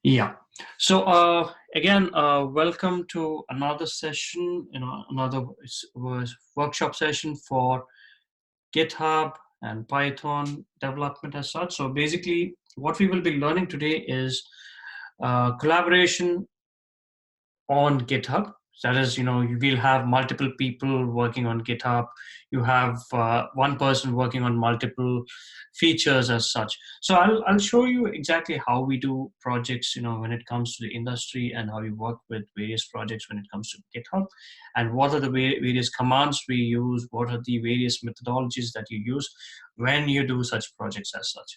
Yeah. So again, welcome to another session. Another was workshop session for GitHub and Python development as such. So basically, what we will be learning today is collaboration on GitHub. That is, you will have multiple people working on GitHub. You have one person working on multiple features as such. So I'll show you exactly how we do projects, when it comes to the industry, and how we work with various projects when it comes to GitHub, and what are the various commands we use, what are the various methodologies that you use when you do such projects as such.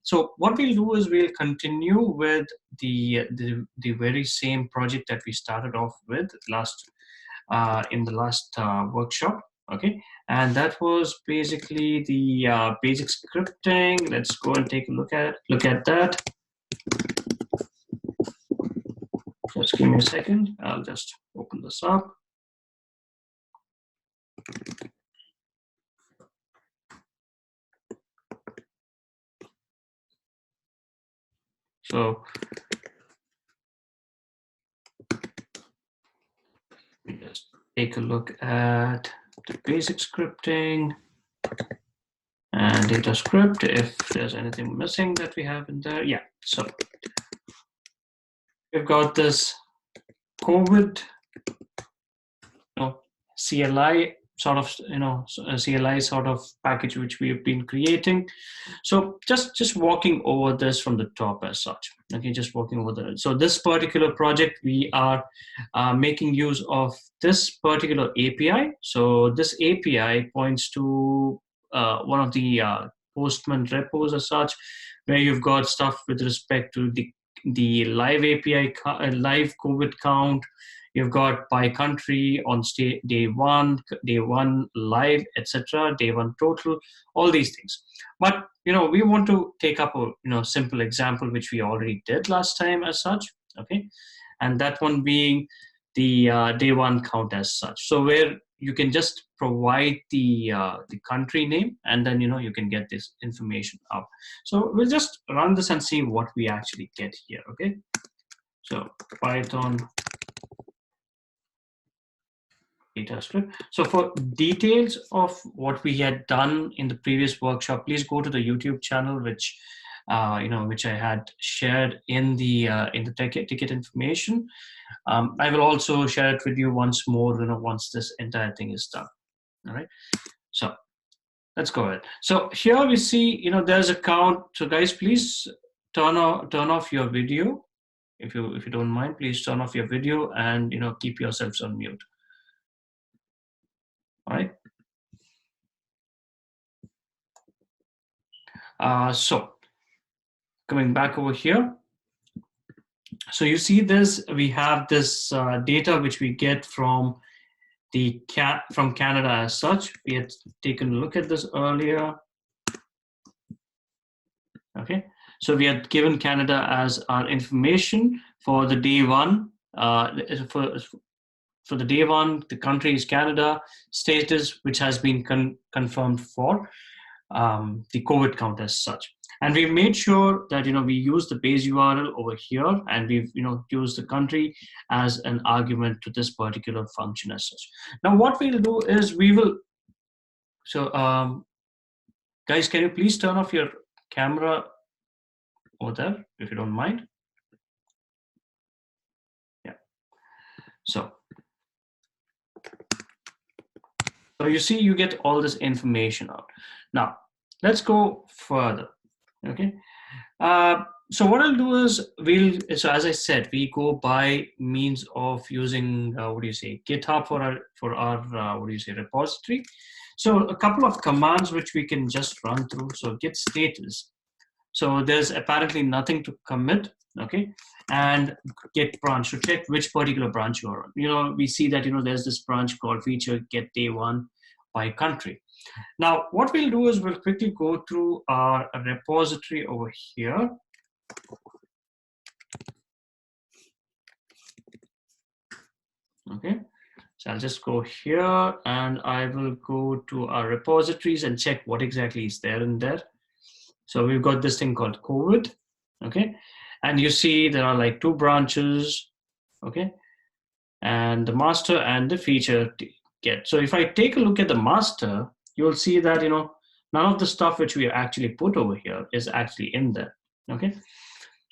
So what we'll do is we'll continue with the very same project that we started off with last in the last workshop. Okay, and that was basically the basic scripting. Let's go and take a look at that. Just give me a second. I'll just open this up. So just take a look at the basic scripting and data script, if there's anything missing that we have in there. Yeah, so we've got this COVID CLI sort of a CLI sort of package which we have been creating. So just walking over this from the top as such. Okay, just walking over there. So this particular project, we are making use of this particular API. So this API points to one of the Postman repos as such, where you've got stuff with respect to the live API, live COVID count. You've got by country on day one live, etc., day one total, all these things. But we want to take up a simple example which we already did last time as such. Okay, and that one being the day one count as such. So where you can just provide the country name, and then you can get this information out. So we'll just run this and see what we actually get here. Okay, so Python data script. So for details of what we had done in the previous workshop, please go to the YouTube channel, which which I had shared in the ticket information. I will also share it with you once more, once this entire thing is done. All right. So let's go ahead. So here we see, there's a count. So guys, please turn off your video. If you don't mind, please turn off your video and keep yourselves on mute. All right. So coming back over here, so you see this, we have this data which we get from from Canada as such. We had taken a look at this earlier. Okay, so we had given Canada as our information for the day one. For the day one, the country is Canada, status which has been confirmed for the COVID count as such. And we've made sure that we use the base URL over here, and we've used the country as an argument to this particular function as such. Now what we'll do is we will. So guys, can you please turn off your camera over there if you don't mind? Yeah. So you see, you get all this information out. Now let's go further. Okay. So what I'll do is so as I said, we go by means of using GitHub for our repository. So a couple of commands which we can just run through. So git status. So there's apparently nothing to commit. Okay, and get branch to check which particular branch you are on. We see that there's this branch called feature get day one by country. Now what we'll do is we'll quickly go through our repository over here. Okay, so I'll just go here and I will go to our repositories and check what exactly is there in there. So we've got this thing called COVID. Okay, And you see there are like two branches, okay, and the master and the feature get. So if I take a look at the master, you'll see that none of the stuff which we actually put over here is actually in there. Okay,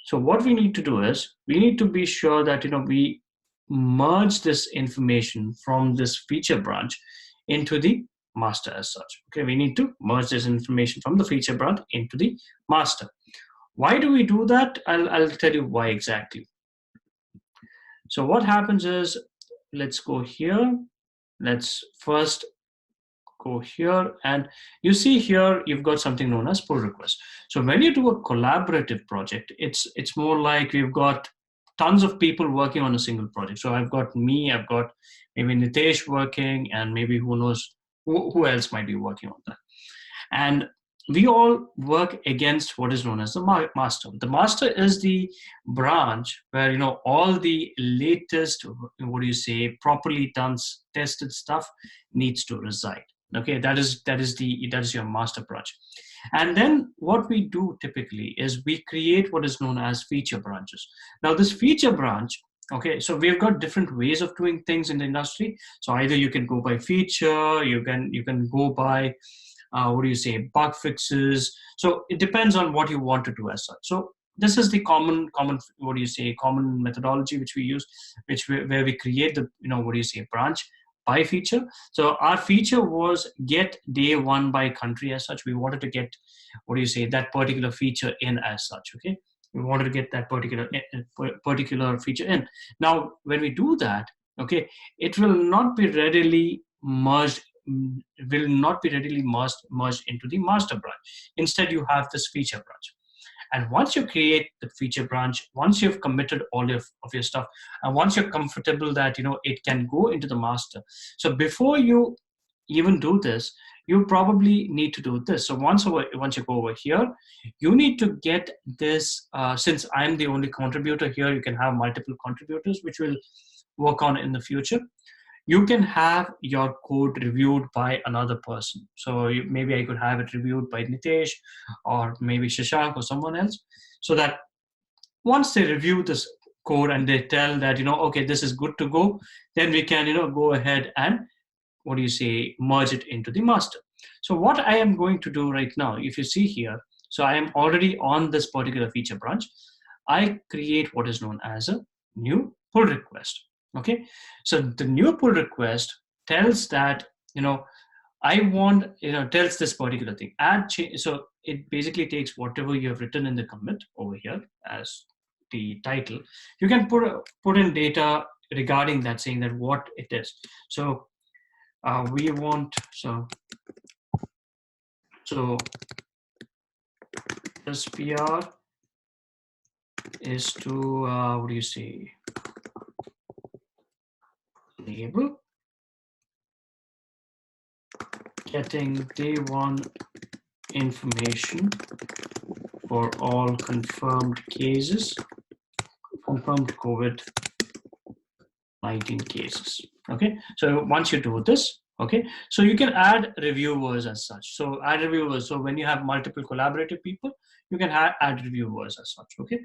so what we need to do is we need to be sure that we merge this information from this feature branch into the master as such. Okay, we need to merge this information from the feature branch into the master. Why do we do that? I'll tell you why exactly. So what happens is, let's go here. Let's first go here, and you see here you've got something known as pull request. So when you do a collaborative project, it's more like we've got tons of people working on a single project. So I've got me, I've got maybe Nitesh working, and maybe who knows who else might be working on that. And we all work against what is known as the master. The master is the branch where all the latest, what do you say, properly done, tested stuff needs to reside. Okay, that is your master branch. And then what we do typically is we create what is known as feature branches. Now this feature branch, okay, so we've got different ways of doing things in the industry. So either you can go by feature, you can go by what do you say, bug fixes. So it depends on what you want to do as such. So this is the common what do you say, common methodology which we use, where we create the what do you say, branch by feature. So our feature was get day one by country as such. We wanted to get, what do you say, that particular feature in as such. Okay, we wanted to get that particular feature in. Now when we do that, okay, it will not be readily merged into the master branch. Instead, you have this feature branch. And once you create the feature branch, once you've committed all of your stuff, and once you're comfortable that it can go into the master. So before you even do this, you probably need to do this. So once you go over here, you need to get this. Since I'm the only contributor here, you can have multiple contributors, which will work on in the future. You can have your code reviewed by another person. So maybe I could have it reviewed by Nitesh, or maybe Shashank, or someone else, so that once they review this code and they tell that okay, this is good to go, then we can go ahead and, what do you say, merge it into the master. So what I am going to do right now, if you see here, so I am already on this particular feature branch. I create what is known as a new pull request. Okay, so the new pull request tells that I want, tells this particular thing, add change. So it basically takes whatever you have written in the commit over here as the title. You can put in data regarding that, saying that what it is. So we want, so this PR is to what do you say, enable getting day one information for all confirmed cases, confirmed COVID-19 cases. Okay, so once you do this, okay, so you can add reviewers as such. So add reviewers. So when you have multiple collaborative people, you can add reviewers as such. Okay,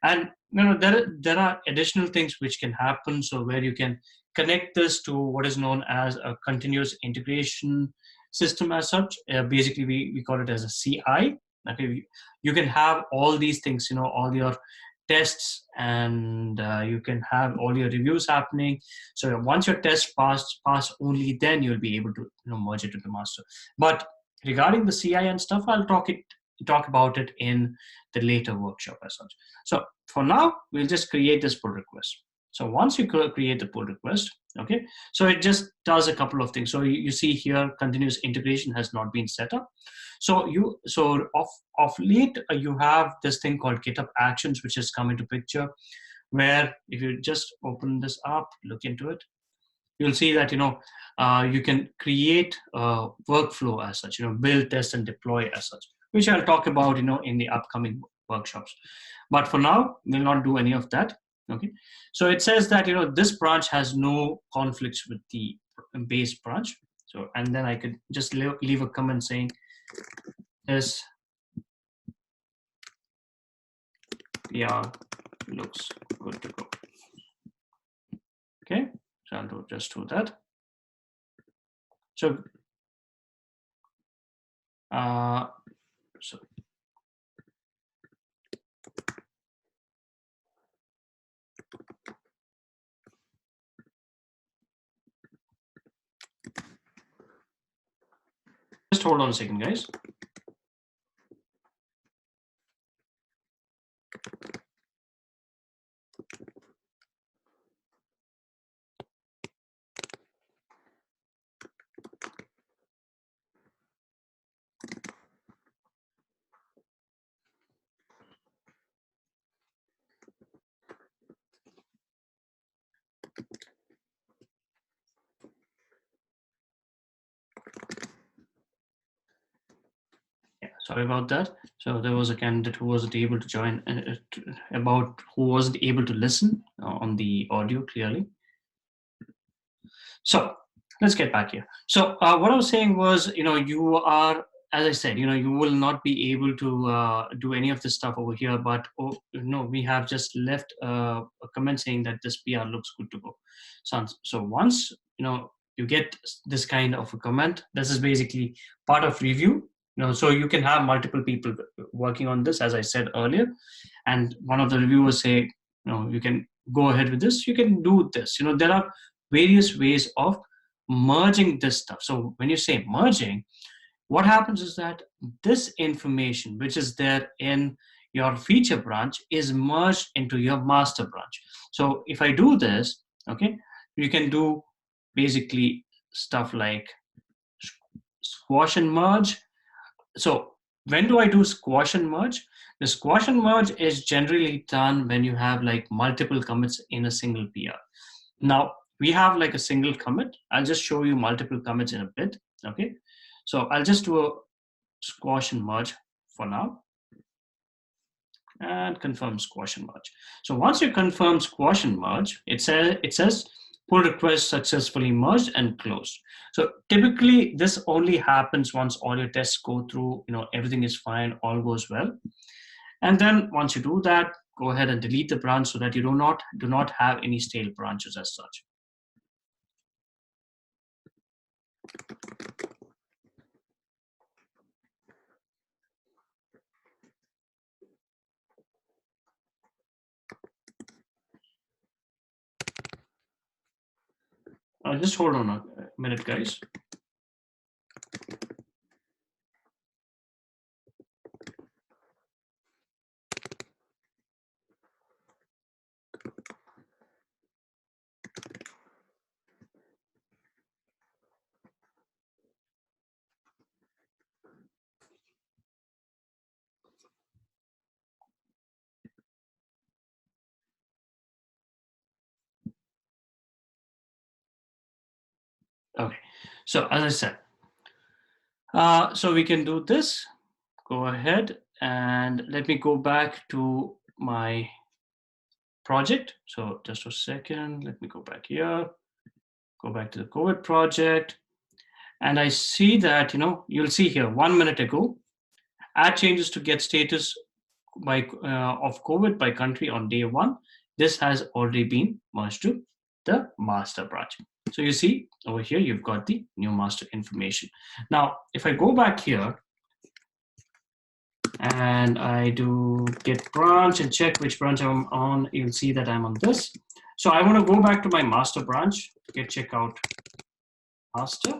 and there are additional things which can happen. So where you can connect this to what is known as a continuous integration system as such. Basically, we call it as a CI. Okay, you can have all these things, all your tests, and you can have all your reviews happening. So once your test pass only then you'll be able to merge it to the master. But regarding the CI and stuff, I'll talk about it in the later workshop as such. So for now, we'll just create this pull request. So once you create the pull request, okay, so it just does a couple of things. So you see here, continuous integration has not been set up. So of late, you have this thing called GitHub Actions, which has come into picture, where if you just open this up, look into it, you'll see that you can create a workflow as such, build, test, and deploy as such, which I'll talk about in the upcoming workshops. But for now, we'll not do any of that. Okay, so it says that this branch has no conflicts with the base branch. So, and then I could just leave a comment saying this PR looks good to go. Okay, so I'll just do that. So, just hold on a second, guys. Yeah, sorry about that. So there was a candidate who wasn't able to join, who wasn't able to listen on the audio clearly. So let's get back here. So what I was saying was, you are, as I said, you will not be able to do any of this stuff over here, but we have just left a comment saying that this PR looks good to go. So once, you get this kind of a comment, this is basically part of review, so you can have multiple people working on this, as I said earlier. And one of the reviewers say, you can go ahead with this, you can do this. There are various ways of merging this stuff. So when you say merging, what happens is that this information, which is there in your feature branch, is merged into your master branch. So if I do this, okay, you can do basically stuff like squash and merge. So when do I do squash and merge? The squash and merge is generally done when you have like multiple commits in a single PR. Now we have like a single commit. I'll just show you multiple commits in a bit. Okay, so I'll just do a squash and merge for now and confirm squash and merge. So once you confirm squash and merge, it says pull request successfully merged and closed. So typically this only happens once all your tests go through, everything is fine, all goes well. And then once you do that, go ahead and delete the branch so that you do not have any stale branches as such. Just hold on a minute, guys. Okay, so as I said, so we can do this. Go ahead and let me go back to my project. So just a second, let me go back here, go back to the COVID project. And I see that, you'll see here 1 minute ago, add changes to get status of COVID by country on day 1. This has already been merged to the master branch. So you see over here, you've got the new master information. Now, if I go back here and I do git branch and check which branch I'm on, you'll see that I'm on this. So I want to go back to my master branch, git checkout master.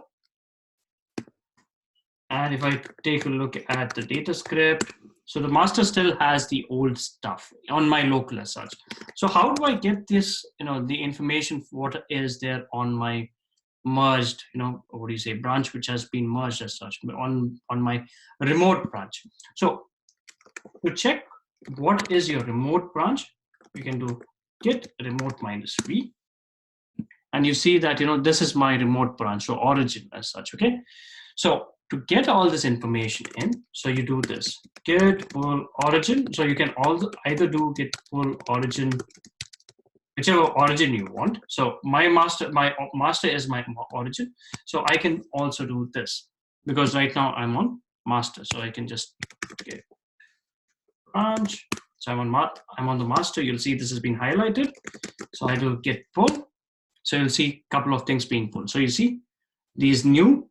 And if I take a look at the data script, so the master still has the old stuff on my local as such. So how do I get this, the information for what is there on my merged, what do you say, branch which has been merged as such on my remote branch? So to check what is your remote branch, you can do git remote -v. And you see that, this is my remote branch, so origin as such, okay? So to get all this information in, so you do this, git pull origin. So you can either do git pull origin, whichever origin you want. So my master is my origin. So I can also do this because right now I'm on master. So I can just get branch So I'm on the master. You'll see this has been highlighted. So I do git pull. So you'll see a couple of things being pulled. So you see this new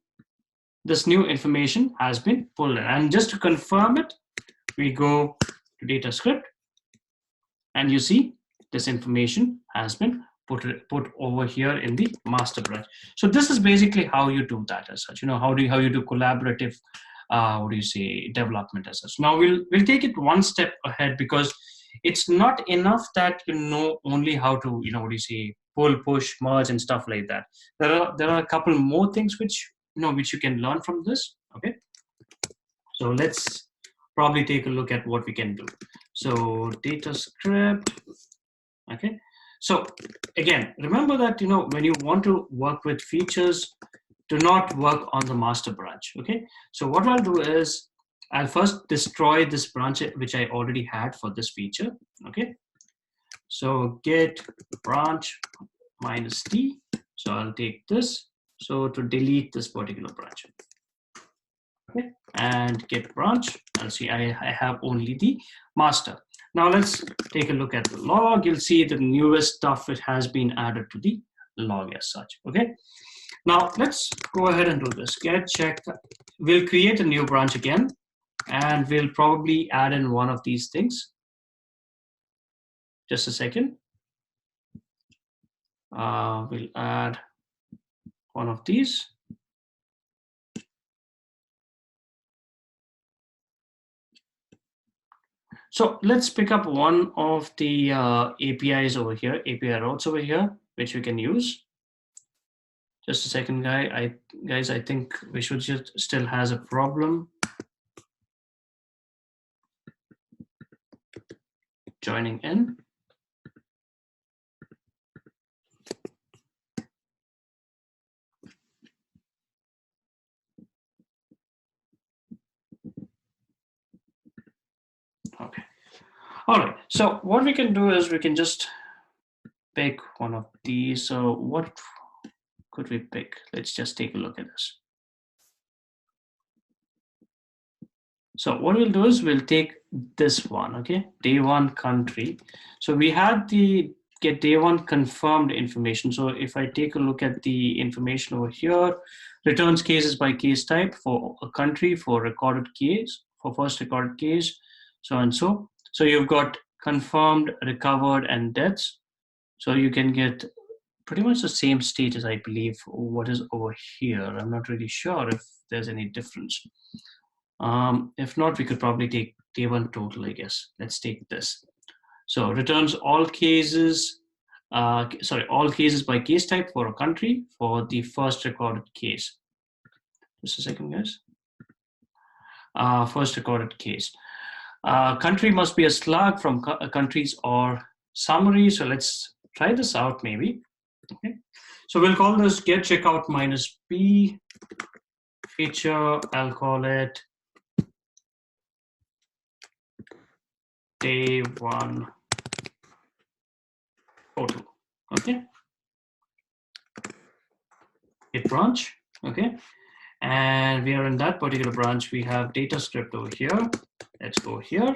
information has been pulled in. And just to confirm it, we go to data script, and you see this information has been put over here in the master branch. So this is basically how you do that as such. How do you do collaborative development as such. Now we'll take it one step ahead, because it's not enough that you know only how to pull, push, merge, and stuff like that. There are a couple more things which you can learn from this. Okay, so let's probably take a look at what we can do. So data script. Okay, so again, remember that when you want to work with features, do not work on the master branch. Okay, so what I'll do is I'll first destroy this branch which I already had for this feature. Okay, so git branch -t. So I'll take this, so to delete this particular branch. Okay, and git branch, I'll see I have only the master. Now let's take a look at the log. You'll see the newest stuff it has been added to the log as such. Okay, now let's go ahead and do this. Get check. We'll create a new branch again, and we'll probably add in one of these things. Just a second. We'll add one of these. So let's pick up one of the APIs over here, API routes over here, which we can use. Just a second, guys. I think we should just still has a problem joining in. Okay. All right. So what we can do is we can just pick one of these. So what could we pick? Let's just take a look at this. So what we'll do is we'll take this one, okay, day one country. So we had the get day one confirmed information. So if I take a look at the information over here, returns cases by case type for a country, for recorded case, for first recorded case, so and so. So you've got confirmed, recovered, and deaths. So you can get pretty much the same status, I believe, what is over here. I'm not really sure if there's any difference. If not, we could probably take day one total, I guess. Let's take this. So returns all cases, all cases by case type for a country for the first recorded case. Just a second, guys. First recorded case. Country must be a slug from countries or summary. So let's try this out maybe. Okay. So we'll call this get checkout -p feature. I'll call it day one total. Okay. Git branch. Okay. And we are in that particular branch. We have data script over here. Let's go here,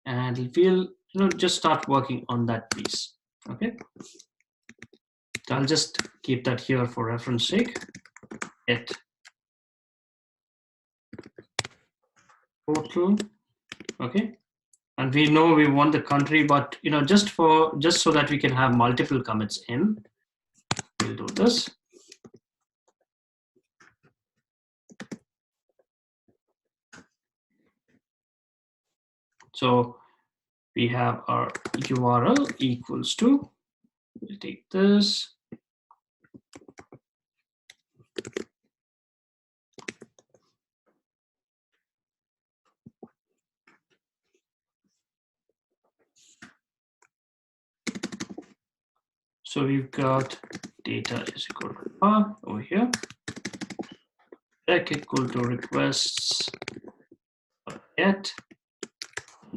and we'll just start working on that piece. Okay. So I'll just keep that here for reference sake. Get total. Okay. And we know we want the country, but just so that we can have multiple commits in, we'll do this. So we have our URL equals to, we'll take this. So we've got data is equal to R over here. Rec equal to requests get.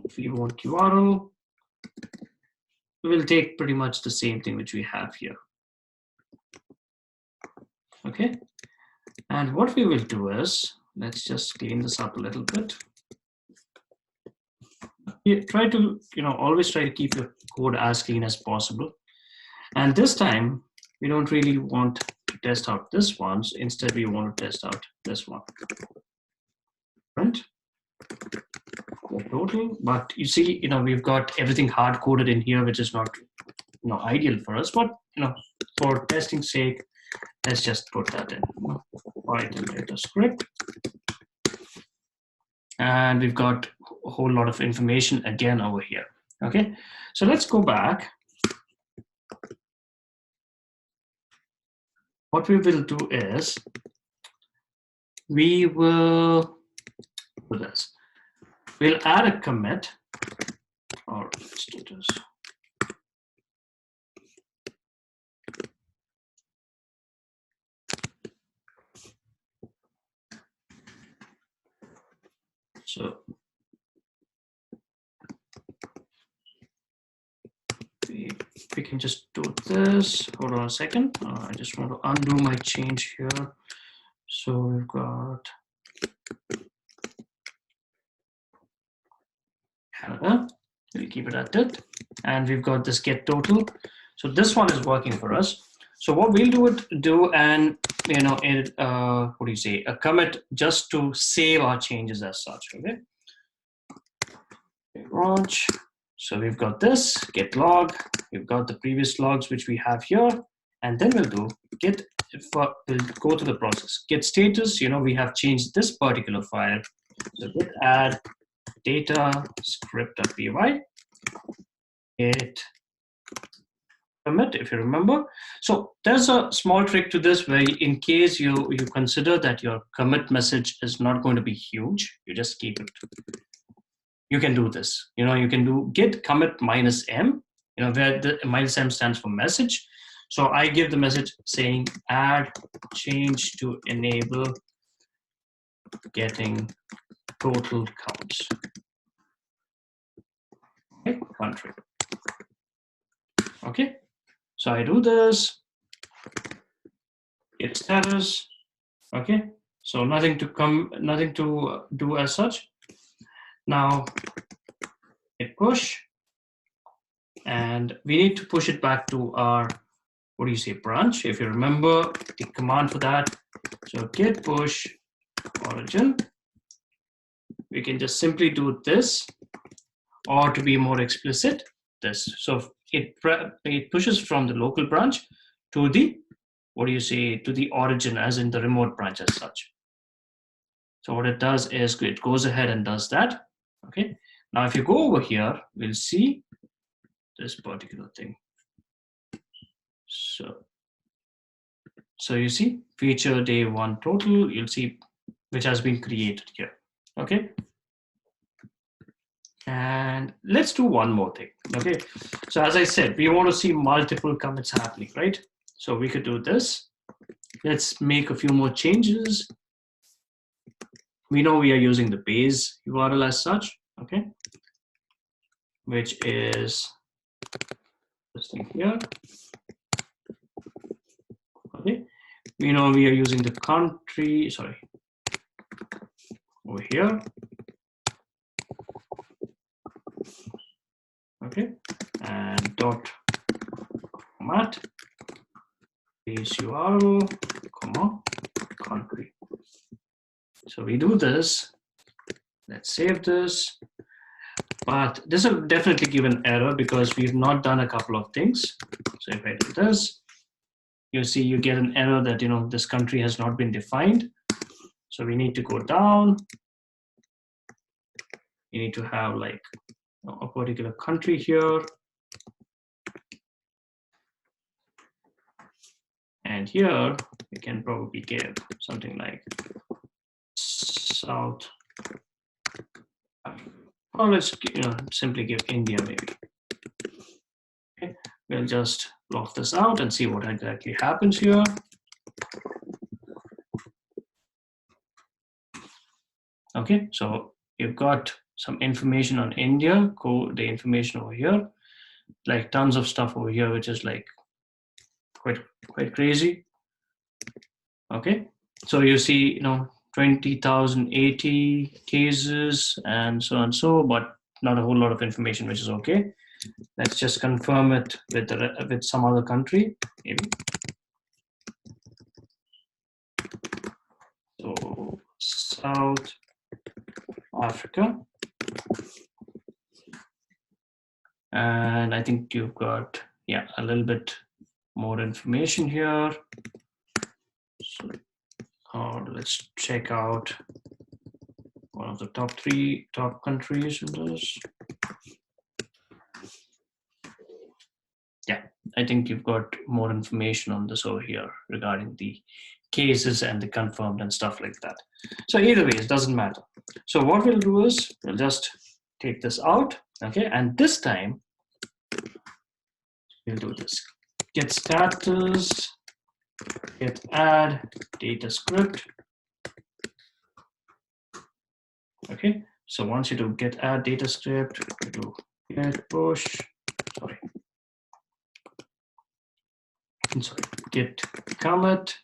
If we want URL, we'll take pretty much the same thing which we have here. Okay. And what we will do is, let's just clean this up a little bit. try to, always try to keep your code as clean as possible. And this time, we don't really want to test out this one. So instead, we want to test out this one. Right? Total. But you see, we've got everything hard coded in here, which is not, ideal for us. But for testing sake, let's just put that in. Python data script. And we've got a whole lot of information again over here. Okay, so let's go back. What we will do is we will do this. We'll add a commit, or let's do this. So we can just do this. Hold on a second. I just want to undo my change here. So we've got Canada. We'll keep it at that. And we've got this get total. So this one is working for us. So what we'll do and what do you say, a commit just to save our changes as such. Okay. Launch. So we've got this get log. We've got the previous logs which we have here, and then we'll do git. We'll go to the process get status. We have changed this particular file. So git add data script.py. Git commit, if you remember. So there's a small trick to this where in case you consider that your commit message is not going to be huge, you just keep it. You can do this. You can do git commit -m, where the -m stands for message. So I give the message saying add change to enable getting total counts. Okay, country. Okay, so I do this. Git status. Okay, so nothing to do as such. Now git push, and we need to push it back to our, what do you say, branch, if you remember the command for that. So git push origin. We can just simply do this, or to be more explicit, this. So it pushes from the local branch to the, what do you say, to the origin, as in the remote branch as such. So what it does is it goes ahead and does that. Okay. Now if you go over here, we'll see this particular thing. So you see feature day one total, you'll see, which has been created here. Okay. And let's do one more thing. Okay. So as I said, we want to see multiple commits happening, right? So we could do this. Let's make a few more changes. We know we are using the base URL as such, okay, which is this thing here. Okay, we know we are using the country, sorry, over here. Okay, and dot format base URL, comma, country. So we do this. Let's save this. But this will definitely give an error because we've not done a couple of things. So if I do this, you see you get an error that this country has not been defined. So we need to go down. You need to have like a particular country here. And here we can probably give something like South. Or let's simply give India maybe. Okay, we'll just block this out and see what exactly happens here. Okay, so you've got some information on India, the information over here, like tons of stuff over here, which is like quite crazy. Okay, so you see 20,080 cases and so and so, but not a whole lot of information, which is okay. Let's just confirm it with some other country, maybe. So South Africa. And I think you've got, yeah, a little bit more information here. So let's check out one of the top countries in this. Yeah, I think you've got more information on this over here regarding the cases and the confirmed and stuff like that. So either way, it doesn't matter. So what we'll do is we'll just take this out, okay? And this time we'll do this: git status, git add data script. Okay, so once you do git add data script, you do git push, git commit.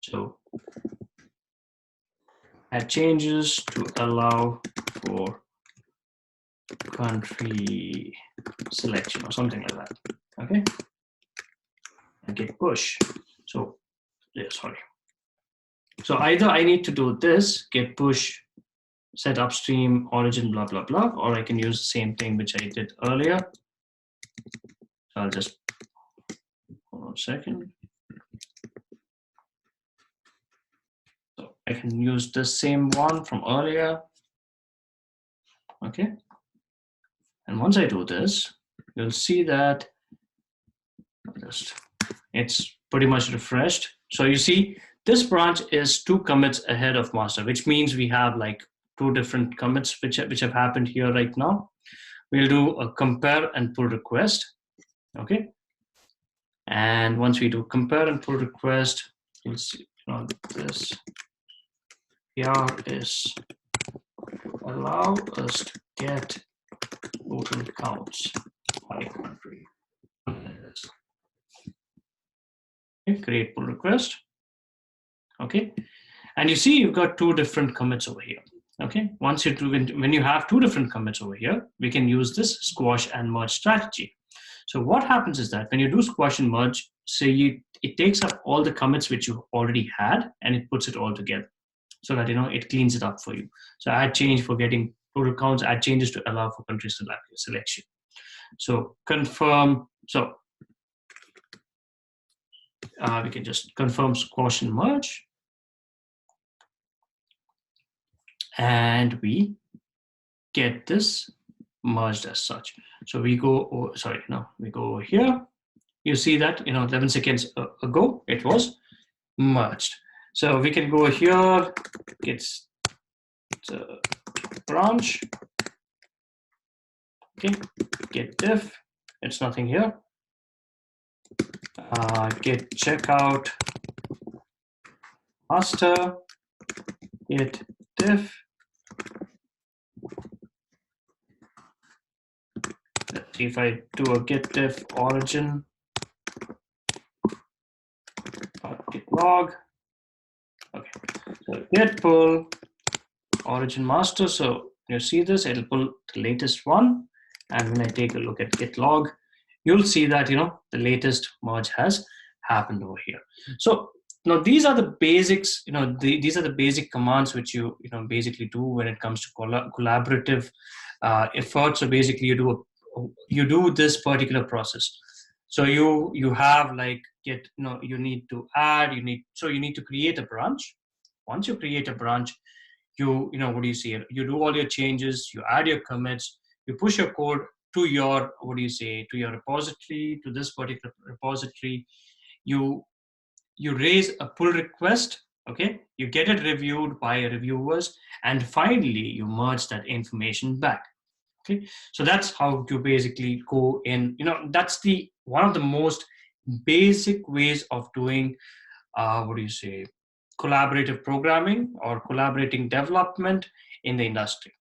So add changes to allow for country selection or something like that. Okay, and git push. So yeah, sorry. So either I need to do this git push set upstream origin blah blah blah, or I can use the same thing which I did earlier. So I'll just hold on a second. So I can use the same one from earlier. Okay. And once I do this, you'll see that it's pretty much refreshed. So you see this branch is 2 commits ahead of master, which means we have like 2 different commits which have happened here right now. We'll do a compare and pull request. Okay. And once we do compare and pull request, you'll see this PR is allow us to get total counts by country. Okay, create pull request. Okay, and you see you've got 2 different commits over here. Okay, once you do, when you have 2 different commits over here, we can use this squash and merge strategy. So what happens is that when you do squash and merge, say it takes up all the commits which you already had and it puts it all together, so that it cleans it up for you. So add change for getting total counts, add changes to allow for country selection. So confirm. So we can just confirm squash and merge, and we get this merged as such. So we go, we go over here. You see that 11 seconds ago it was merged. So we can go here, get the branch. Okay, git diff. It's nothing here. Git checkout master, git diff. Let's see if I do a git diff origin, git log. Okay, so git pull origin master. So you see this, it'll pull the latest one. And when I take a look at git log, you'll see that the latest merge has happened over here. So now these are the basics. These are the basic commands which you basically do when it comes to collaborative effort. So basically, you do this particular process. So you have like git. You need to add. You need to create a branch. Once you create a branch, what do you see? You do all your changes. You add your commits. You push your code to your to your repository, to this particular repository. You raise a pull request. Okay, you get it reviewed by reviewers, and finally you merge that information back. Okay, so that's how you basically go in. That's one of the most basic ways of doing collaborative programming or collaborating development in the industry.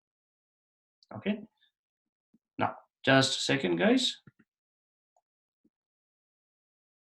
Okay, now just a second, guys.